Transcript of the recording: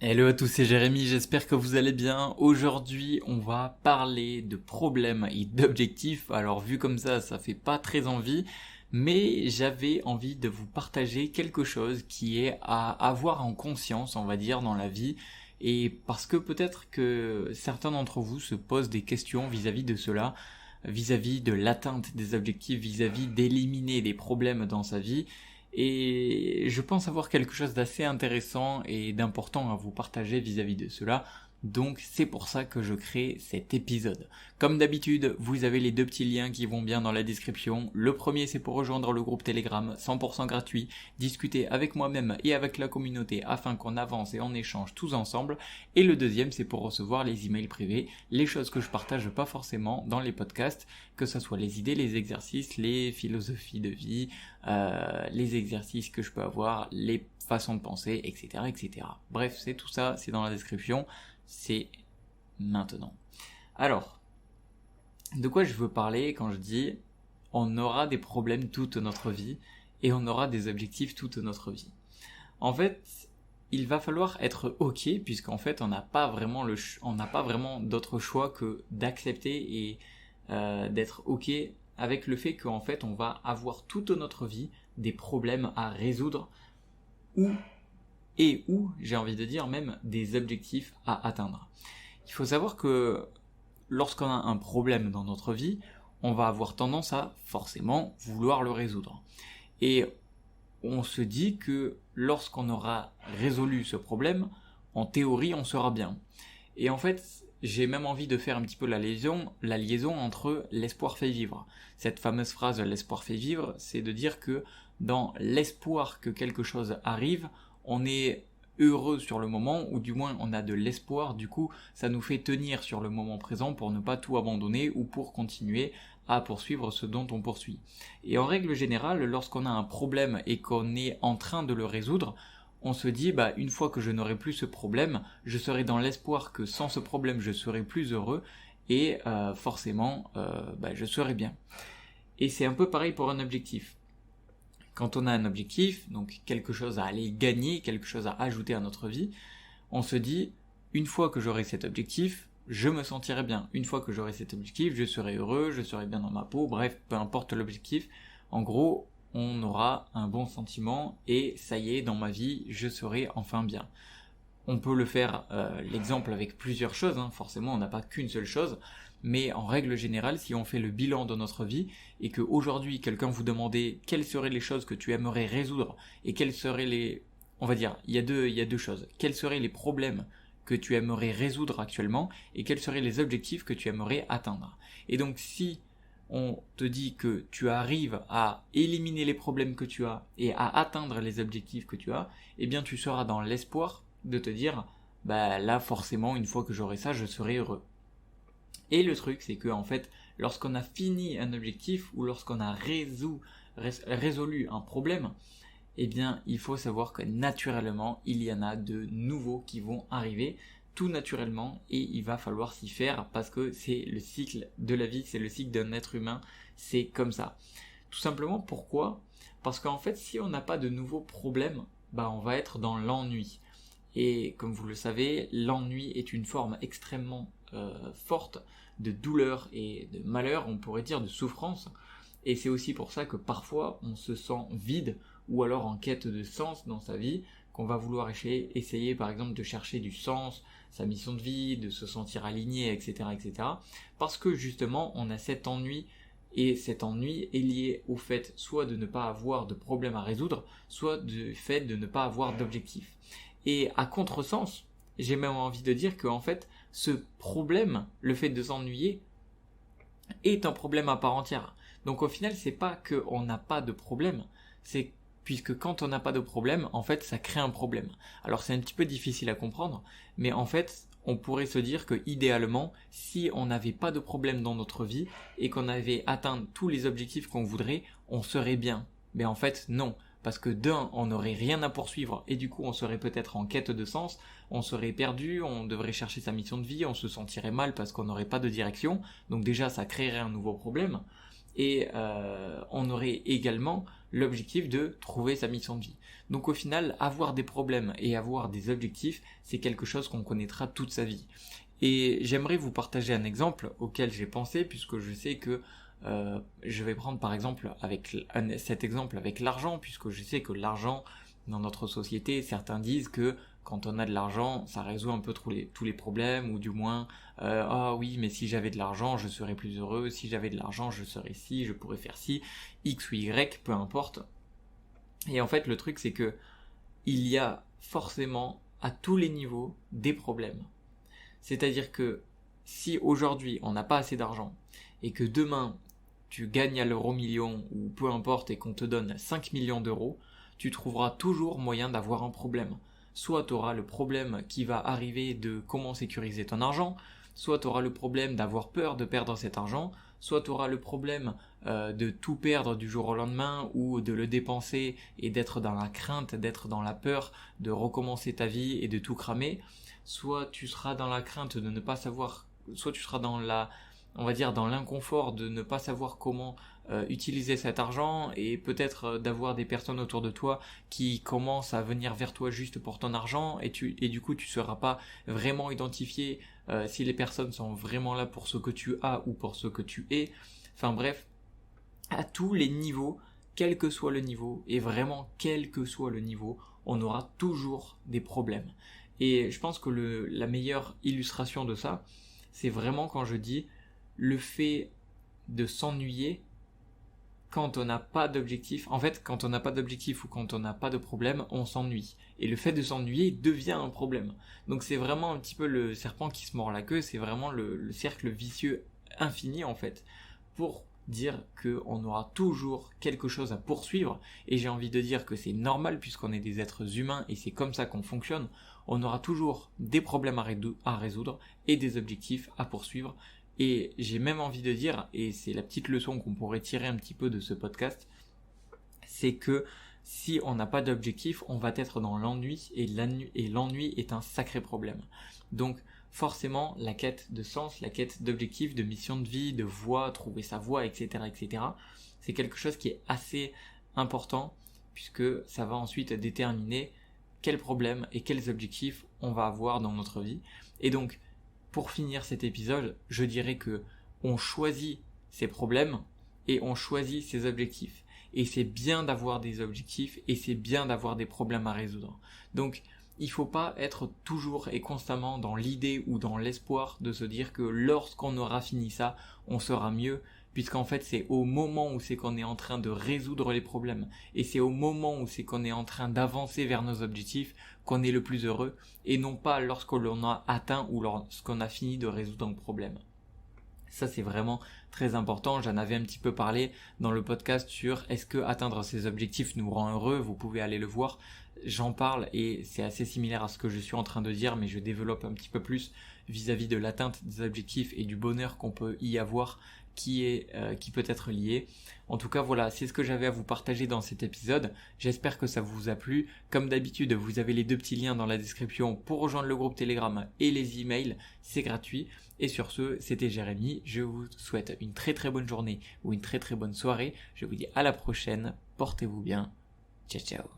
Hello à tous, c'est Jérémy, j'espère que vous allez bien. Aujourd'hui, on va parler de problèmes et d'objectifs. Alors vu comme ça fait pas très envie, mais j'avais envie de vous partager quelque chose qui est à avoir en conscience, on va dire, dans la vie. Et parce que peut-être que certains d'entre vous se posent des questions vis-à-vis de cela, vis-à-vis de l'atteinte des objectifs, vis-à-vis d'éliminer les problèmes dans sa vie. Et je pense avoir quelque chose d'assez intéressant et d'important à vous partager vis-à-vis de cela. Donc c'est pour ça que je crée cet épisode. Comme d'habitude, vous avez les deux petits liens qui vont bien dans la description. Le premier, c'est pour rejoindre le groupe Telegram 100% gratuit, discuter avec moi-même et avec la communauté afin qu'on avance et on échange tous ensemble. Et le deuxième, c'est pour recevoir les emails privés, les choses que je partage pas forcément dans les podcasts, que ce soit les idées, les exercices, les philosophies de vie, les exercices que je peux avoir, les façons de penser, etc., etc. Bref, c'est tout ça, c'est dans la description. C'est maintenant. Alors, de quoi je veux parler quand je dis on aura des problèmes toute notre vie et on aura des objectifs toute notre vie. En fait, il va falloir être ok puisqu'en fait on n'a pas vraiment d'autre choix que d'accepter et d'être ok avec le fait qu'en fait on va avoir toute notre vie des problèmes à résoudre ou j'ai envie de dire même des objectifs à atteindre. Il faut savoir que lorsqu'on a un problème dans notre vie, on va avoir tendance à forcément vouloir le résoudre. Et on se dit que lorsqu'on aura résolu ce problème, en théorie, on sera bien. Et en fait, j'ai même envie de faire un petit peu la liaison entre l'espoir fait vivre. Cette fameuse phrase l'espoir fait vivre, c'est de dire que dans l'espoir que quelque chose arrive, on est heureux sur le moment, ou du moins on a de l'espoir, du coup ça nous fait tenir sur le moment présent pour ne pas tout abandonner ou pour continuer à poursuivre ce dont on poursuit. Et en règle générale, lorsqu'on a un problème et qu'on est en train de le résoudre, on se dit une fois que je n'aurai plus ce problème, je serai dans l'espoir que sans ce problème je serai plus heureux et forcément je serai bien. Et c'est un peu pareil pour un objectif. Quand on a un objectif, donc quelque chose à aller gagner, quelque chose à ajouter à notre vie, on se dit, une fois que j'aurai cet objectif, je me sentirai bien. Une fois que j'aurai cet objectif, je serai heureux, je serai bien dans ma peau, bref, peu importe l'objectif. En gros, on aura un bon sentiment et ça y est, dans ma vie, je serai enfin bien. On peut le faire, l'exemple avec plusieurs choses, forcément on n'a pas qu'une seule chose, mais en règle générale, si on fait le bilan de notre vie et qu'aujourd'hui quelqu'un vous demandait quelles seraient les choses que tu aimerais résoudre et quelles seraient les... On va dire, il y a deux choses. Quels seraient les problèmes que tu aimerais résoudre actuellement et quels seraient les objectifs que tu aimerais atteindre. Et donc si on te dit que tu arrives à éliminer les problèmes que tu as et à atteindre les objectifs que tu as, eh bien tu seras dans l'espoir de te dire là forcément une fois que j'aurai ça je serai heureux. Et le truc c'est que en fait lorsqu'on a fini un objectif ou lorsqu'on a résolu un problème, eh bien il faut savoir que naturellement il y en a de nouveaux qui vont arriver tout naturellement et il va falloir s'y faire parce que c'est le cycle de la vie, c'est le cycle d'un être humain, c'est comme ça. Tout simplement pourquoi ? Parce qu'en fait si on n'a pas de nouveaux problèmes, on va être dans l'ennui. Et comme vous le savez, l'ennui est une forme extrêmement forte de douleur et de malheur, on pourrait dire de souffrance. Et c'est aussi pour ça que parfois on se sent vide ou alors en quête de sens dans sa vie, qu'on va vouloir essayer par exemple de chercher du sens, sa mission de vie, de se sentir aligné, etc., etc. Parce que justement on a cet ennui et cet ennui est lié au fait soit de ne pas avoir de problème à résoudre, soit du fait de ne pas avoir d'objectif. Et à contresens, j'ai même envie de dire qu'en fait, ce problème, le fait de s'ennuyer, est un problème à part entière. Donc au final, c'est pas qu'on n'a pas de problème, c'est puisque quand on n'a pas de problème, en fait, ça crée un problème. Alors c'est un petit peu difficile à comprendre, mais en fait, on pourrait se dire que idéalement, si on n'avait pas de problème dans notre vie et qu'on avait atteint tous les objectifs qu'on voudrait, on serait bien. Mais en fait, non. Parce que d'un, on n'aurait rien à poursuivre et du coup on serait peut-être en quête de sens, on serait perdu, on devrait chercher sa mission de vie, on se sentirait mal parce qu'on n'aurait pas de direction, donc déjà ça créerait un nouveau problème. et on aurait également l'objectif de trouver sa mission de vie. Donc au final, avoir des problèmes et avoir des objectifs, c'est quelque chose qu'on connaîtra toute sa vie. Et j'aimerais vous partager un exemple auquel j'ai pensé, puisque je sais que je vais prendre par exemple cet exemple avec l'argent, puisque je sais que l'argent, dans notre société, certains disent que quand on a de l'argent, ça résout un peu tous les problèmes, ou du moins, ah oui, mais si j'avais de l'argent, je serais plus heureux, si j'avais de l'argent, je serais ci, je pourrais faire ci, X ou Y, peu importe. Et en fait, le truc, c'est que il y a forcément, à tous les niveaux, des problèmes. C'est-à-dire que si aujourd'hui, on n'a pas assez d'argent, et que demain, tu gagnes à l'euro million, ou peu importe, et qu'on te donne 5 millions d'euros, tu trouveras toujours moyen d'avoir un problème. Soit tu auras le problème qui va arriver de comment sécuriser ton argent, soit tu auras le problème d'avoir peur de perdre cet argent, soit tu auras le problème de tout perdre du jour au lendemain ou de le dépenser et d'être dans la crainte, d'être dans la peur de recommencer ta vie et de tout cramer, soit tu seras dans la crainte de ne pas savoir, soit tu seras dans dans l'inconfort de ne pas savoir comment utiliser cet argent et peut-être d'avoir des personnes autour de toi qui commencent à venir vers toi juste pour ton argent et du coup tu seras pas vraiment identifié si les personnes sont vraiment là pour ce que tu as ou pour ce que tu es. Enfin bref, à tous les niveaux, quel que soit le niveau, et vraiment quel que soit le niveau, on aura toujours des problèmes. Et je pense que la meilleure illustration de ça, c'est vraiment quand je dis le fait de s'ennuyer quand on n'a pas d'objectif. En fait, quand on n'a pas d'objectif ou quand on n'a pas de problème, on s'ennuie. Et le fait de s'ennuyer devient un problème. Donc c'est vraiment un petit peu le serpent qui se mord la queue, c'est vraiment le cercle vicieux infini en fait, pour dire qu'on aura toujours quelque chose à poursuivre, et j'ai envie de dire que c'est normal puisqu'on est des êtres humains et c'est comme ça qu'on fonctionne. On aura toujours des problèmes à résoudre et des objectifs à poursuivre. Et j'ai même envie de dire, et c'est la petite leçon qu'on pourrait tirer un petit peu de ce podcast, c'est que si on n'a pas d'objectif, on va être dans l'ennui, et l'ennui est un sacré problème. Donc forcément, la quête de sens, la quête d'objectif, de mission de vie, de voie, trouver sa voie, etc., etc., c'est quelque chose qui est assez important, puisque ça va ensuite déterminer quels problèmes et quels objectifs on va avoir dans notre vie. Et donc, pour finir cet épisode, je dirais que on choisit ses problèmes et on choisit ses objectifs. Et c'est bien d'avoir des objectifs et c'est bien d'avoir des problèmes à résoudre. Donc, il faut pas être toujours et constamment dans l'idée ou dans l'espoir de se dire que lorsqu'on aura fini ça, on sera mieux, puisqu'en fait c'est au moment où c'est qu'on est en train de résoudre les problèmes, et c'est au moment où c'est qu'on est en train d'avancer vers nos objectifs qu'on est le plus heureux, et non pas lorsqu'on a atteint ou lorsqu'on a fini de résoudre un problème. Ça c'est vraiment très important, j'en avais un petit peu parlé dans le podcast sur est-ce que atteindre ses objectifs nous rend heureux, vous pouvez aller le voir, j'en parle et c'est assez similaire à ce que je suis en train de dire, mais je développe un petit peu plus vis-à-vis de l'atteinte des objectifs et du bonheur qu'on peut y avoir qui peut être lié. En tout cas voilà, c'est ce que j'avais à vous partager dans cet épisode, j'espère que ça vous a plu. Comme d'habitude, vous avez les deux petits liens dans la description pour rejoindre le groupe Telegram et les emails, c'est gratuit. Et sur ce, c'était Jérémy, je vous souhaite une très très bonne journée ou une très très bonne soirée, je vous dis à la prochaine, portez-vous bien, ciao ciao.